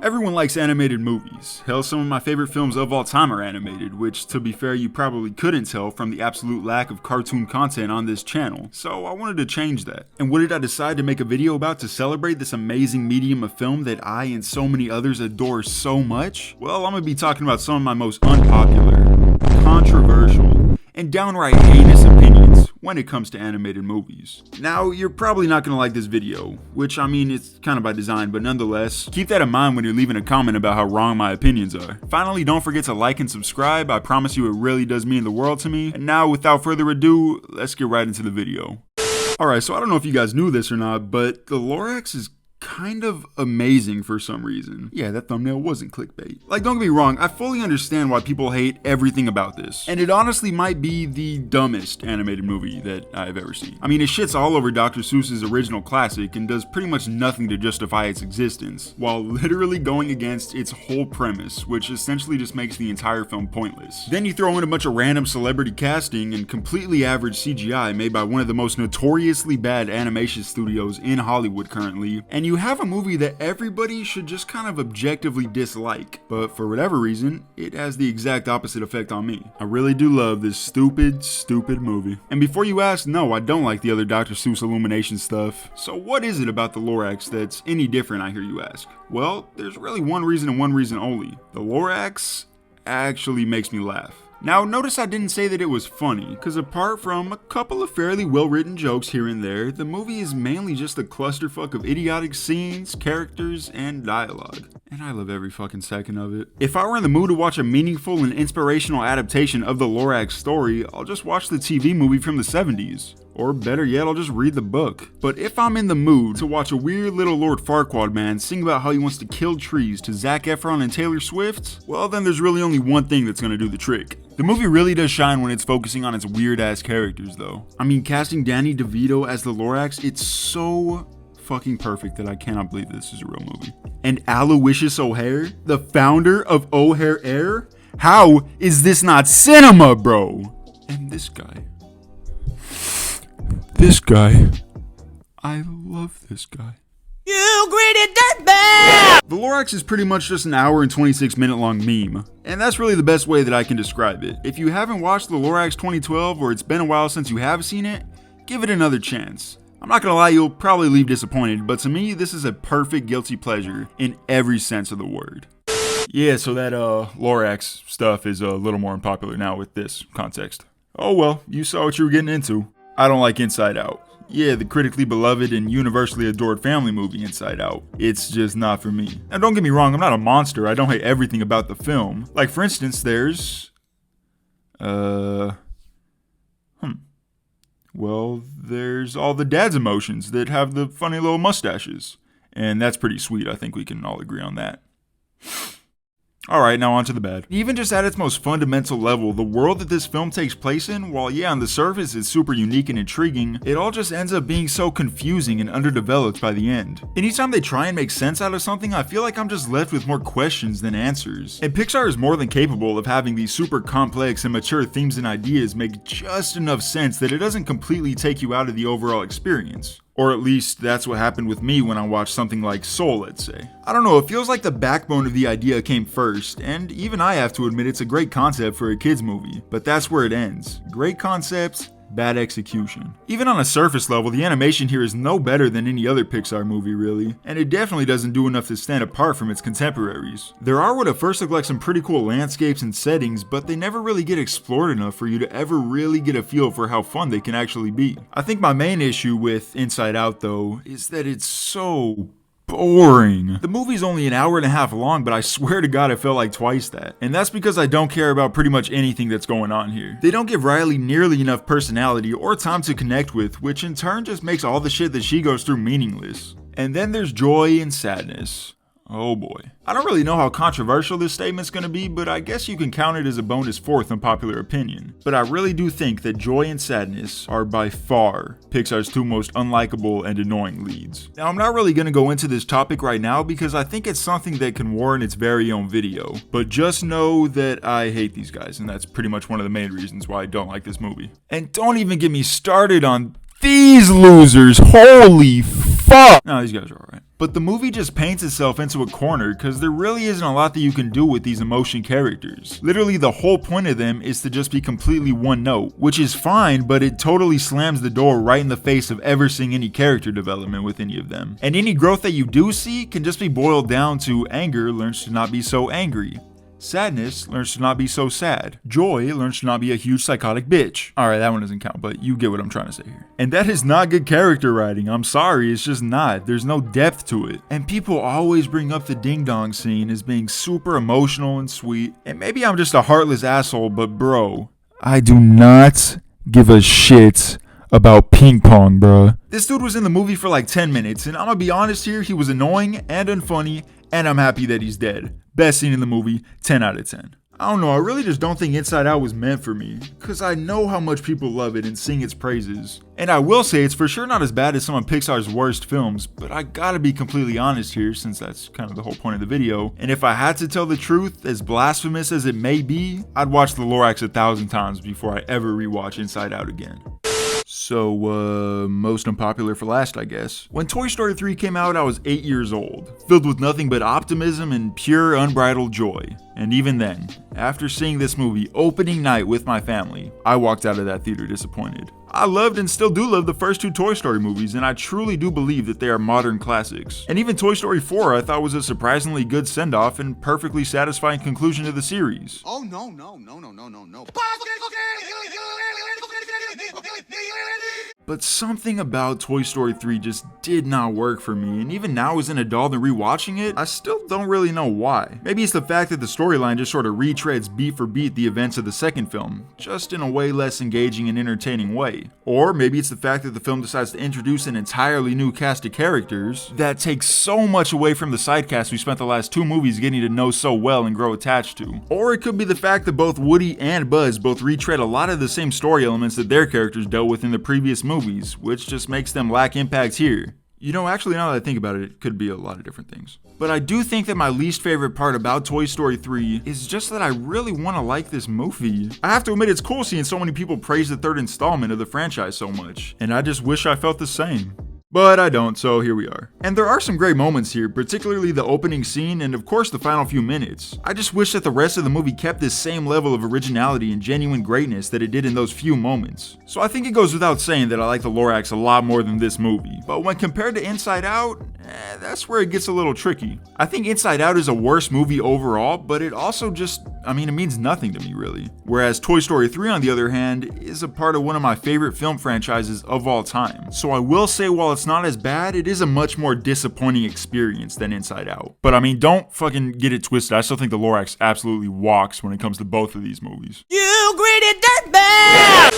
Everyone likes animated movies. Hell, some of my favorite films of all time are animated, which, to be fair, you probably couldn't tell from the absolute lack of cartoon content on this channel, so I wanted to change that. And what did I decide to make a video about to celebrate this amazing medium of film that I and so many others adore so much? Well, I'm gonna be talking about some of my most unpopular, controversial, and downright heinous opinions when it comes to animated movies. Now, you're probably not gonna like this video, which I mean, it's kind of by design, but nonetheless, keep that in mind when you're leaving a comment about how wrong my opinions are. Finally, don't forget to like and subscribe. I promise you it really does mean the world to me. And now, without further ado, let's get right into the video. Alright, so I don't know if you guys knew this or not, but the Lorax is kind of amazing for some reason. Yeah, that thumbnail wasn't clickbait. Like, don't get me wrong, I fully understand why people hate everything about this. And it honestly might be the dumbest animated movie that I've ever seen. I mean, it shits all over Dr. Seuss's original classic and does pretty much nothing to justify its existence, while literally going against its whole premise, which essentially just makes the entire film pointless. Then you throw in a bunch of random celebrity casting and completely average CGI made by one of the most notoriously bad animation studios in Hollywood currently, and you have a movie that everybody should just kind of objectively dislike, but for whatever reason, it has the exact opposite effect on me. I really do love this stupid movie. And before you ask, no, I don't like the other Dr. Seuss Illumination stuff. So what is it about the Lorax that's any different, I hear you ask? Well, there's really one reason and one reason only. The Lorax actually makes me laugh. Now, notice I didn't say that it was funny, because apart from a couple of fairly well-written jokes here and there, the movie is mainly just a clusterfuck of idiotic scenes, characters, and dialogue. And I love every fucking second of it. If I were in the mood to watch a meaningful and inspirational adaptation of the Lorax story, I'll just watch the TV movie from the 70s. Or better yet, I'll just read the book. But if I'm in the mood to watch a weird little Lord Farquaad man sing about how he wants to kill trees to Zac Efron and Taylor Swift, well then there's really only one thing that's gonna do the trick. The movie really does shine when it's focusing on its weird ass characters though. I mean, casting Danny DeVito as the Lorax, it's so fucking perfect that I cannot believe this is a real movie. And Aloysius O'Hare, the founder of O'Hare Air? How is this not cinema, bro? And this guy. I love this guy. You greedy dirtbag! The Lorax is pretty much just an hour and 26-minute long meme. And that's really the best way that I can describe it. If you haven't watched the Lorax 2012 or it's been a while since you have seen it, give it another chance. I'm not gonna lie, you'll probably leave disappointed, but to me, this is a perfect guilty pleasure in every sense of the word. Yeah, so that Lorax stuff is a little more unpopular now with this context. Oh well, you saw what you were getting into. I don't like Inside Out. Yeah, the critically beloved and universally adored family movie Inside Out. It's just not for me. Now don't get me wrong, I'm not a monster. I don't hate everything about the film. Like for instance, there's... Well, there's all the dad's emotions that have the funny little mustaches. And that's pretty sweet, I think we can all agree on that. Alright, now on to the bad. Even just at its most fundamental level, the world that this film takes place in, while yeah, on the surface it's super unique and intriguing, it all just ends up being so confusing and underdeveloped by the end. Anytime they try and make sense out of something, I feel like I'm just left with more questions than answers. And Pixar is more than capable of having these super complex and mature themes and ideas make just enough sense that it doesn't completely take you out of the overall experience. Or at least that's what happened with me when I watched something like Soul, let's say. I don't know, it feels like the backbone of the idea came first, and even I have to admit it's a great concept for a kids movie, but that's where it ends. Great concepts, bad execution. Even on a surface level, the animation here is no better than any other Pixar movie really, and it definitely doesn't do enough to stand apart from its contemporaries. There are what at first look like some pretty cool landscapes and settings, but they never really get explored enough for you to ever really get a feel for how fun they can actually be. I think my main issue with Inside Out though, is that it's so boring. The movie's only an hour and a half long, but I swear to God it felt like twice that. And that's because I don't care about pretty much anything that's going on here. They don't give Riley nearly enough personality or time to connect with, which in turn just makes all the shit that she goes through meaningless. And then there's joy and sadness. Oh boy. I don't really know how controversial this statement's gonna be, but I guess you can count it as a bonus fourth unpopular opinion. But I really do think that joy and sadness are by far Pixar's two most unlikable and annoying leads. Now I'm not really gonna go into this topic right now because I think it's something that can warrant its very own video. But just know that I hate these guys, and that's pretty much one of the main reasons why I don't like this movie. And don't even get me started on these losers, holy fuck! No, these guys are alright. But the movie just paints itself into a corner because there really isn't a lot that you can do with these emotion characters. Literally the whole point of them is to just be completely one note, which is fine, but it totally slams the door right in the face of ever seeing any character development with any of them. And any growth that you do see can just be boiled down to anger learns to not be so angry. Sadness learns to not be so sad. Joy learns to not be a huge psychotic bitch. Alright, that one doesn't count, but you get what I'm trying to say here. And that is not good character writing. I'm sorry, it's just not. There's no depth to it. And people always bring up the ding dong scene as being super emotional and sweet. And maybe I'm just a heartless asshole, but bro, I do not give a shit about ping pong, bruh. This dude was in the movie for like 10 minutes, and I'm gonna be honest here, he was annoying and unfunny, and I'm happy that he's dead. Best scene in the movie, 10 out of 10. I don't know, I really just don't think Inside Out was meant for me, cause I know how much people love it and sing its praises. And I will say it's for sure not as bad as some of Pixar's worst films, but I gotta be completely honest here since that's kind of the whole point of the video. And if I had to tell the truth, as blasphemous as it may be, I'd watch the Lorax 1,000 times before I ever rewatch Inside Out again. So, most unpopular for last, I guess. When Toy Story 3 came out, I was 8 years old, filled with nothing but optimism and pure unbridled joy. And even then, after seeing this movie opening night with my family, I walked out of that theater disappointed. I loved and still do love the first two Toy Story movies, and I truly do believe that they are modern classics. And even Toy Story 4 I thought was a surprisingly good send-off and perfectly satisfying conclusion to the series. Oh, no, no, no, no, no, no, no. But something about Toy Story 3 just did not work for me, and even now as an adult and rewatching it, I still don't really know why. Maybe it's the fact that the storyline just sort of retreads beat for beat the events of the second film, just in a way less engaging and entertaining way. Or maybe it's the fact that the film decides to introduce an entirely new cast of characters that takes so much away from the side cast we spent the last two movies getting to know so well and grow attached to. Or it could be the fact that both Woody and Buzz both retread a lot of the same story elements that their characters dealt with in the previous movies, which just makes them lack impact here. You know, actually now that I think about it, it could be a lot of different things. But I do think that my least favorite part about Toy Story 3 is just that I really want to like this movie. I have to admit it's cool seeing so many people praise the third installment of the franchise so much, and I just wish I felt the same. But I don't, so here we are. And there are some great moments here, particularly the opening scene and of course the final few minutes. I just wish that the rest of the movie kept this same level of originality and genuine greatness that it did in those few moments. So I think it goes without saying that I like the Lorax a lot more than this movie, but when compared to Inside Out, that's where it gets a little tricky. I think Inside Out is a worse movie overall, but it also just, it means nothing to me really. Whereas Toy Story 3 on the other hand, is a part of one of my favorite film franchises of all time. So I will say while it's not as bad, it is a much more disappointing experience than Inside Out. But don't fucking get it twisted, I still think the Lorax absolutely walks when it comes to both of these movies. You greedy dirtbag!